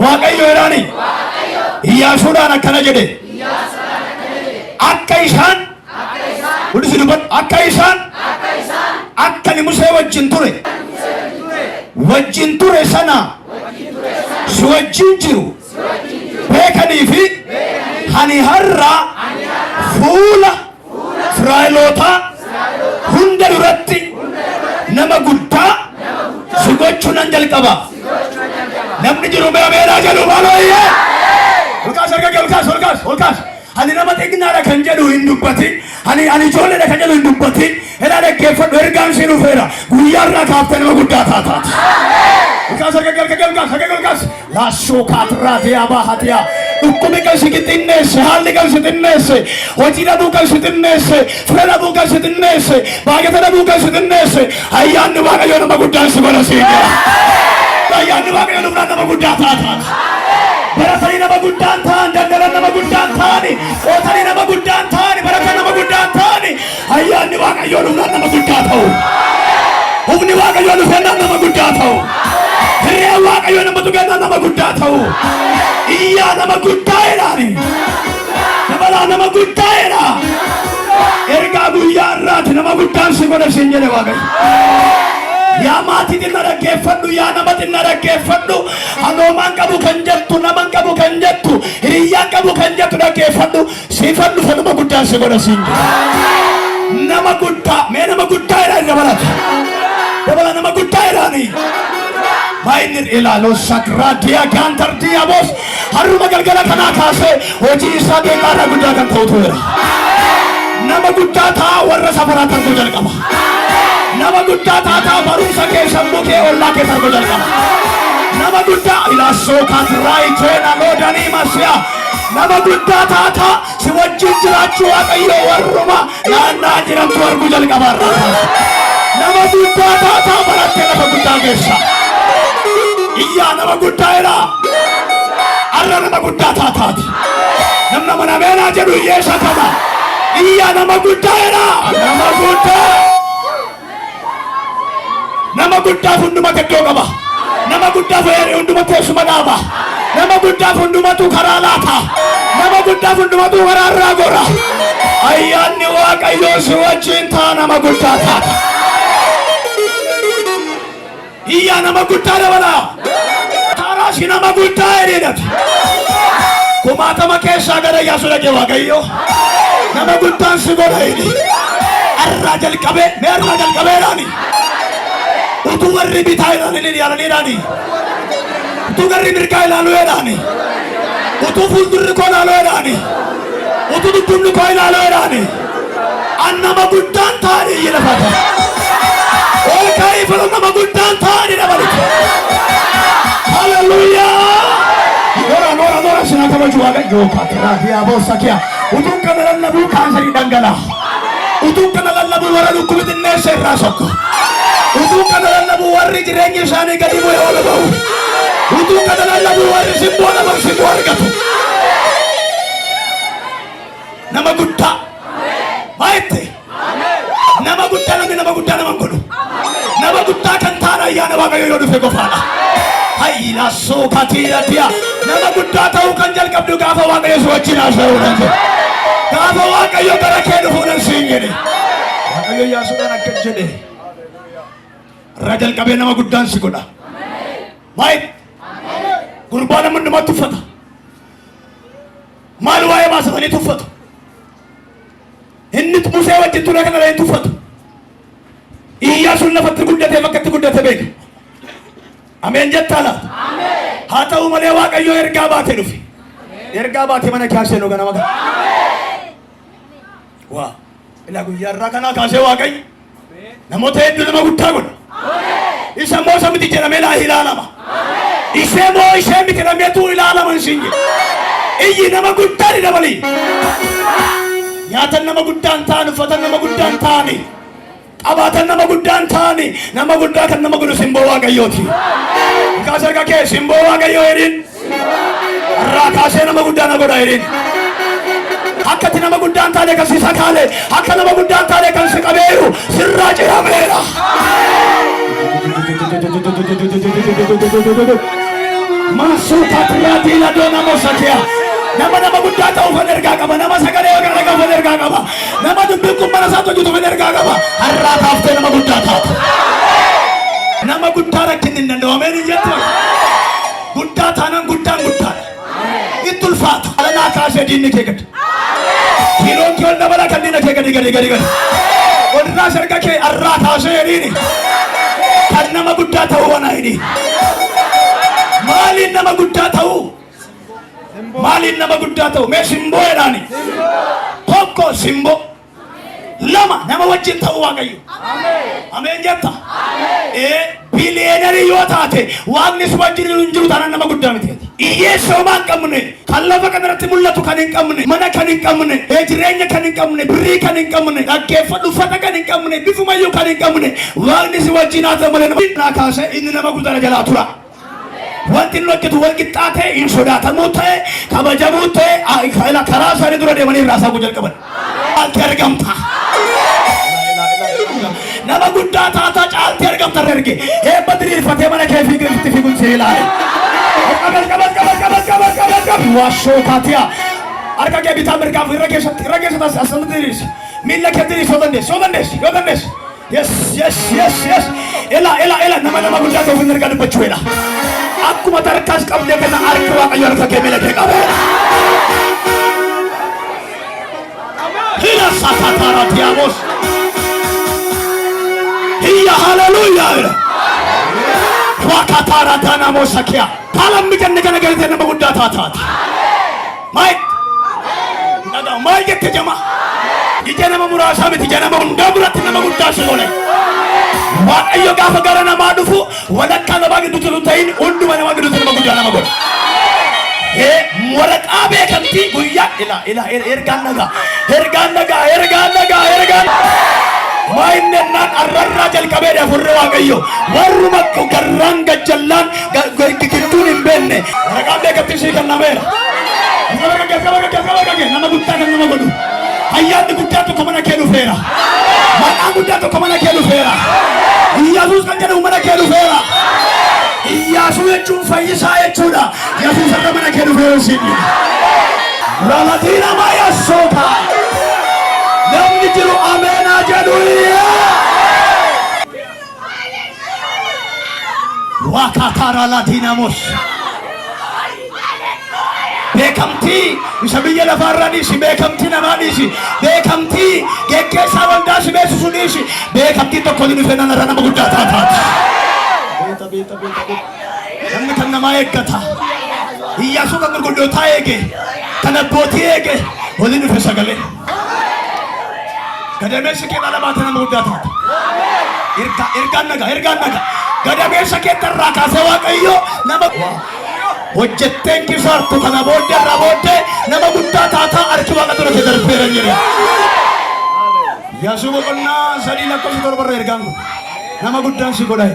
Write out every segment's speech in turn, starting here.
waaqayyo jedhaani Iyyaasuudhaan akkana jedhe akka isaan akka ni Musee wajjin ture sana si wajjin jiru beekanii fi ani har'a fuula Israa'elootaa hunda duratti nama guddaa si gochuu nan jalqaba. Namni jiru beeraa jedhu maalooyyee olkaas ani nama xiqqinaadha kan jedhu hin dubbatin ani ijoolleedha kan jedhu hin dubbatin edhaa dhaggeeffadhu ergaan si dhufeera guyyaarraa kaaftee nama guddaa taataati. Olkaas laashoo kaatiraatii abaa hatiyaa dhukkubni kan si xinneesse haalli kan si xinneesse hojii dhabuu kan si xinneesse fira dhabuu kan si xinneesse baay'ata dhabuu kan si xinneesse ayyaanni waaqayyoo nama guddaan si godha siin jira. Ayyaanni waaqayyoo dhufnaan nama guddaa taataati. Baratanii nama guddaan ta'an, daldalan nama guddaan ta'ani, qootanii nama guddaan ta'ani, baratan nama guddaan ta'ani. Ayyaanni waaqayyoo dhufnaan nama guddaa ta'u. Humni waaqayyoo dhufnaan nama guddaa ta'u. Hirreen waaqayyoo nama tuqannaan nama guddaa ta'u. Iyyaa nama guddaa jedhaani. Dabalaa nama guddaa jedhaa. Ergaa guyyaa irraati nama guddaan si godha siin jedhe waaqayyo. Yaa maatii xinna dhaggeeffadhu, yaa nama xinna dhaggeeffadhu, hanoomaan qabu kan jettu, naman qabu kan jettu, hiriyyaan qabu kan jettu dhaggeeffadhu, siifan dhufa nama guddaan si godha siin jedhe. Nama guddaa, mee nama guddaa jedhaan dabala nama guddaa jedhaani. Baay'inni ilaaloo sakraadiyaa gaantardiyaa boos har'uma galgala kanaa kaasee hojii isaa beekaarraa guddaa kan ta'utu jira. Nama guddaa ta'a warra safaraa targuu jalqaba. Nama guddaa ta'a barumsa keessa mukee ollaa keessa targuu jalqaba. Nama guddaa ilaasoo kaatiraa ijjeena loodanii masiyaa. Nama guddaa ta'a si wajjin jiraachuu waaqayyoo warruma naannaa jirantu arguu jalqabaarraa. Nama guddaa ta'a barattee lafa guddaa keessa. Iyyaa nama guddaa jedhaa. Arra nama guddaa taataati. Namna mana meenaa jedhu hiyyeessa kana. Iyyaa nama guddaa jedhaa. Nama guddaaf hundumatu iddoo qaba. Nama guddaaf hundumatu teessuma dhaaba. Nama guddaaf hundumatu karaa laata. Nama guddaaf hundumatu karaa irraa gora. Ayyaanni waaqayyoo si wajjin ta'a nama guddaa taata. Iyyaa nama guddaa dabalaa. Taaraasi nama guddaa jedhati. Kumaatama keessaa gara Iyyaasuu dhaqe waaqayyoo. Nama guddaan si godha jedhe. Arraa jalqabeedhaani. Utuu warri bitaa ilaalaniidhaani. Utuu garri mirgaa ilaaluudhaani. Utuu fuuldurri koo ilaaluudhaani. Utuu dudduubni koo ilaaluudhaani. An nama guddaan taa'anii iyyi lafata. Olka'ii fala nama guddaan taa'anii dabalatu. Hallelujaa. Noora sinaa kabaju waaqayyoo kaatiraati aboosa kiya. Utuu kana lallabuu kaansarii dhangalaa. Utuu kana lallabuu warra dhukkubi xinneessa irraa sokka. Utuu kana lallabuu warri jireenya isaanii gadi bu'ee oola ba'u. Utuu kana lallabuu warri simboo nama simboo argatu. Nama guddaa. Baay'ee. Nama guddaa namni nama guddaa nama godhu. Nama guddaa kan taa'an ayyaana waaqayyoo yoo dhufe qofaadha. Hayila sookatiidha. Nama guddaa ta'uu kan jalqabdu gaafa waaqayyo si wajjin haasa'uudhaan jedhe. Gaafa waaqayyo gara kee dhufuudhaan siin jedhe. Waaqayyo Iyyaasuudhaan akka jedhe. Irraa jalqabee nama guddaan si godha. Baay'ee. Gurbaa nama namatti uffata. Maal waa'ee baasatanii tuffatu. Inni Musee wajjin ture kana hin tuffatu. Iyyaasuun lafatti guddatee bakkatti guddate beeka. Ameen jettaala. Haa ta'u malee waaqayyo ergaa baatee dhufe. Ergaa baatee mana kaasee nu ganama kana. Waa. Ilaa guyyaa irraa kanaa kaasee waaqayyo namoota hedduu nama guddaa godha. Isa moo isa miti jedhamee laa ilaalama. Ishee moo ishee miti jedhameetu ilaalaman siin jedhe. Iyyi nama guddaa ni dabali. Nyaatan nama guddaan ta'an, uffatan nama guddaan ta'ani. Qabaatan nama guddaan ta'ani. Nama guddaa kan nama godhu simboo waaqayyooti. Kaasee kakee simboo waaqayyoo jedhin. Irraa kaasee nama guddaa na godha jedhin. Akkati nama guddaan taane kan si sakaale, akka nama guddaan taane kan si qabeeru sirraa jirameera. Masuka tiradila dona mosakia. Nama guddaa ta'uu kan ergaa qaba. Nama sagalee waaqarraa qabu kan ergaa qaba. Nama dubbii kun mana isaa hojjetu kan ergaa qaba. Har'aa taaftee nama guddaa taata. Nama guddaa rakkinni hin danda'u. Ameen hin jettu. Guddaa taanaan guddaan guddaadha. Itti ulfaatu. Alanaa kaasee diinni kee gadi. Kiiloon kee ol dabala kan diina kee gadi. Walirraa erga kee har'aa kaasee jedhiini. Kan nama guddaa ta'uu wanaa hidhi. Maaliin nama guddaa ta'uu? Maaliin nama guddaa ta'u? Mee simboo jedhaani. Tokko simboo. Lama nama wajjin ta'uu Waaqayyo. Ameen jetta. Biliyeenarii yoo taate waaqni si wajjin hin jiru taanaan nama guddaa miti. Hiyyeessa homaa hin qabne, kan lafa kanarratti mul'atu kan hin qabne, mana kan hin qabne, jireenya kan hin qabne, birrii kan hin qabne, dhaggeeffadhu uffata kan hin qabne, bifumayyuu kan hin qabne, waaqni si wajjin haa ta'u malee nama kaase inni nama guddaa jalaa tura. Wanti inni hojjetu wal qixxaatee hin sodaatamuu ta'e kabajamuu ta'e karaa isaanii dura deemanii irraa isaa jalqaban. Caalti argamta. Nama guddaa taataa caalti argamta erge. Eebba diriirfatee mana kee fiigutti fiigunsee ilaale. Qaban. Waashoo kaatiyaa. Harka kee bitaa mirgaaf irra keessatti asirratti diriirsi. Miila kee diriirsi yoo dandeessi. Yes. Ela nama guddaa ta'uuf hin ergaa dubbachuu jedha. Akkuma tarkaas qabdee kana harka Waaqayyo harka kee miila kee qabeera. Hila safatara diabos. Hiya haleluya. Wakatara dana mosakia. Palam bikin kana galite nama guddaa taataati. Maal jette jama. Ija nama muraasa miti ija nama hundaa biratti nama guddaa si godhe. Waaqayyo gaafa gara namaa dhufu walakkaa namaa gidduutti ta'in hunduma namaa gidduutti nama guddaa nama godha. Waraqaa beekamtii guyyaa ergaan nagaa. Maayinnaan arrarraa jalqabee dafurre Waaqayyo warruma garraan gajjallaan gidduun hin beekne waraqaa beekamtii sii kennameera. Nama guddaa kan nama godhu. Ayyaanni guddaa tokko mana kee dhufeera. Maqaan guddaa tokko mana kee dhufeera. Iyyaasuus kan jedhamu mana kee dhufeera. Iyyaasuu jechuun fayyisaa jechuudha. Iyyaasuus irra mana kee dhufeera sinni. Ralatiin amaa yaasoota. Namni jiru ameenaa jedhuuyya. Waaqaataara laatiinamos. Beekamtii isa biyya lafaarraa dhiisi. Beekamtii namaa dhiisi. Beekamtii geggeessaa waldaa si beeksisu dhiisi. Beekamtii tokko ni dhufe nana nama guddaa taataati. Beeta. Namni kan namaa eeggata. Iyyaasuu kan gurguddootaa eege. Kan abbootii eege. Waliin dhufe sagalee. Gadameessa kee dhalabaate nama guddaa taata. Ergaan nagaa. Gadameessa kee tarraa kaasee Waaqayyo nama hojjetteen kisaartu kana booddee irraa booddee nama guddaa taataa harki Waaqa dura kee darbeera jedhe. Iyyaasuu boqonnaa 3:7 ergaan kun nama guddaan si godha.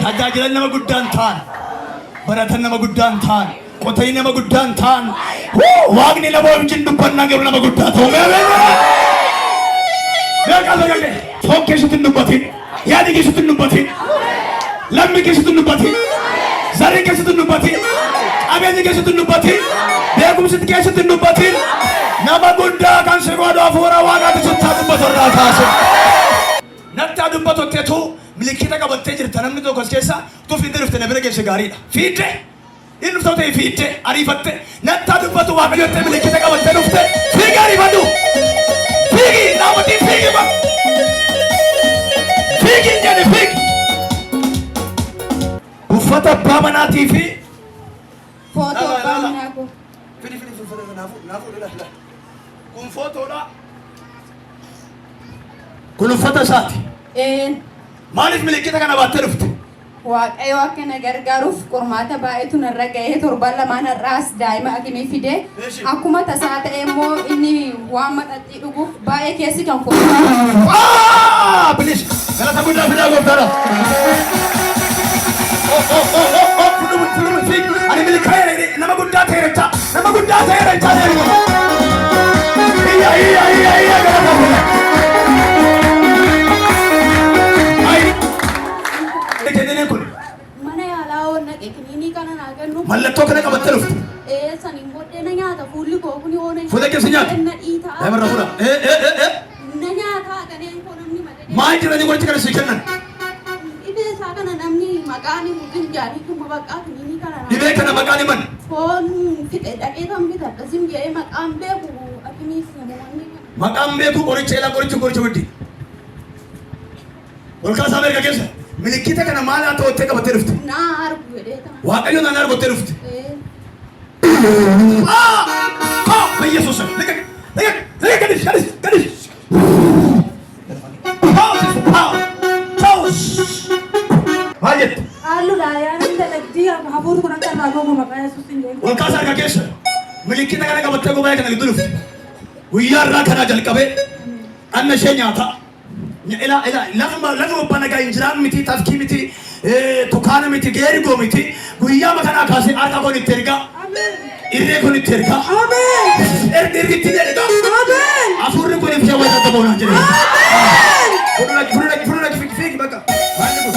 Tajaajilan nama guddaan ta'an, baratan nama guddaan ta'an, qotayin nama guddaan ta'an, Waaqni nama wajjin dubbannaa garuu nama guddaa ta'u. Foon keessatti hin dubbatin, yaadi keessatti hin dubbatin, lammi keessatti hin dubbatin, zarri keessatti hin dubbatin, qabeenyi keessatti hin dubbatin, beekumsi keessatti hin dubbatin. Nama guddaa kan si godhu hafuura Waaqaatu sitti haa dubbatu irraa kaase. Natti haa dubbatu teetu milikiita qabattee jirta namni tokko as keessa tuuf hin dhufte na bira geesse gaariidha. Fiidde inni dhuftoo ta'e fiidde ariifatte natti haa dubbatu Waaqayyo ta'e milikiita qabattee dhufte fiigi ariifadhu. Fiigi namooti fiigi ba. Fiigi jedhe fiigi. Uffata abbaa manaatii fi footoo abbaa manaa kun. Fidi naafu kun footoodha. Kun uffata isaati. Maaliif milikiita kana baattee dhufte? Waaqayyo akka na gargaaruuf qormaata baay'eetu narra ga'ee torban lamaan har'aas daa'ima akimii fide akkuma tasaa ta'e immoo inni waan maxaxii dhuguuf baay'ee keessi kan fuudhu. Bilis galata guddaa fidaa gooftaadha. Ani milikaa nama guddaa ta'eera nama guddaa ta'eera iyya galata guddaa. dhiitaa. Daa'ima irraa fuudha. Na nyaataa kanneen koo namni malee. Maal jedhanii qoricha kana sii kennan? Dhibee isaa kana namni maqaan hin jaanii kuma baqqaa kiniini kana. Dhibee kana maqaan himan. Foon fixe dhaqee kan bitadha simbi'ee maqaan beeku akkamiif namoonni. Maqaan beeku qoricha ilaa qoricha waddi. Ol kaasaa beeka keessa. Milikkita kana maal haa ta'u qabattee dhufte? Naa argu jedheeta. Waaqayyo naan argottee dhufte. በኢየሱስ ስም ልቀቅ! ማየት አሉላ ያንን ተለግዲ አቡር ኩና ተራጎ መቀያ ሱስኝ ወልካሳ ከከሰ ምልክት ከነ ከበተ ጉባኤ ከነ ግዱፍ ወያራ ከና ጀልቀበ አነሸኛታ ኢላ ለሙ በነጋ እንጅራም ሚቲ ታፍኪ ሚቲ ቱካነ ሚቲ ጌሪጎ ሚቲ ጉያ መከና ካሲ አርካ ኮን ይተርጋ irree kun itti erga. Ergi itti erga. Afurri kun itti shawwata ta'uun jira. Fuula fiigi bakka. Maalli kun?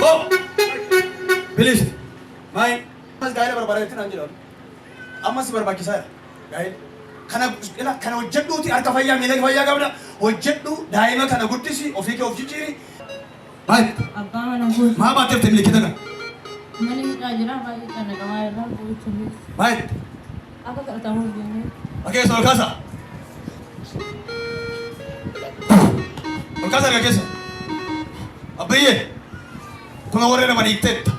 Oh! Bilis. Maay. Ammas gaa'ela barbaadeetti naan jedhamu. Ammas barbaachisaa dha. Gaa'ela. Kana hojjedhuuti harka fayyaa miila fayyaa qabda. Hojjedhu daa'ima kana guddisi ofii kee of jijjiiri. Maay. Abbaa mana guutu. Maa baatteef milikkita kana? Mani ajira baay'ee kan naqamaa irraa bu'uuchuuf. Maal? Akka kadhatamuuf jennee. Okey, ol kaasa. Ol kaasa arga keessa. Abbiyyee kuna warreen nama dhiittetta.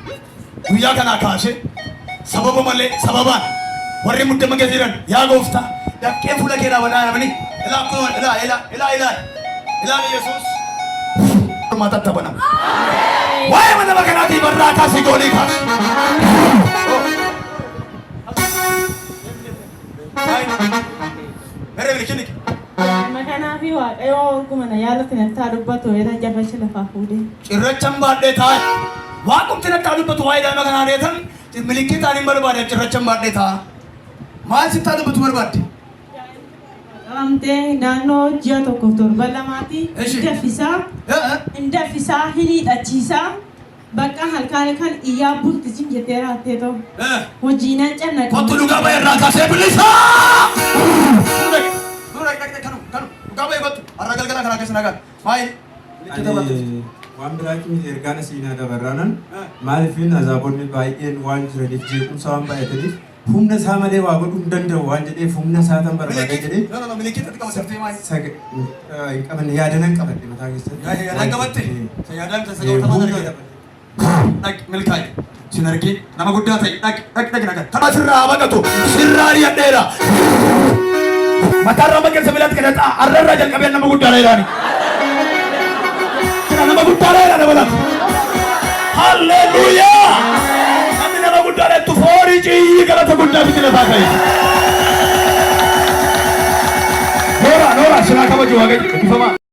Guyyaa kanaa kaasee sababa malee sababaan warri muddama geessiran yaa gooftaa daqqee fuula kee dhaabanii ilaa Yesuus. Matatta banama. Waa'ee mana bakkanaatii barraa kaasii goolii kaasi. Mere milikinik. Makanaa fi waaqayyoo orguma na yaadatti nattaa dubbatu jedhan jabachi lafaa fuudhee. Cirrachan baadhee taa'e. Waaqumti nattaa dubbatu waa'ee daa'ima kanaa dheetan milikitaan hin barbaade cirrachan baadhee ta'a. Maal sittaa dubbatu barbaadde? Amtee naannoo ji'a tokko torba lamaati. Indaffisaa hidhiidhachiisaa. Bakka halkaan kan iyyaa bulti jin jettee raattee ta'u. Hojiinan cannaqa. Kottu dhugaa ba'e irraa kaasee bilisaa! Dhugaa ba'e kottu. Har'a galgala kanaa keessa nagaan. Maayil? Waan biraatti miti ergaan siinaa dabarraanan maaliifin azaabonni baay'een waan jiraniif jeequmsa waan baay'ataniif humna isaa malee waa godhuu hin danda'u waan jedheef humna isaa tan barbaada jedhee hin qabanne yaadanan qabadhe mataa keessatti. Yaadaan qabatte? Yaadaan tasagaltamaan argina. Dhaqi milkaa'e. Sin argee nama guddaa ta'e dhaqi nagaa. Tapha sirraa baqatu sirraa dhiyadheera. Mataarraa maqeessa bilaatti kadhataa arrarraa jalqabee nama guddaadha jedhani. Nama guddaadha jedha dabalata. Halleluuyaa! Namni nama guddaadha jettu foorii ciyyi galata guddaa fiti lafaa ta'e. Noora sinaa kabaju waaqayyo.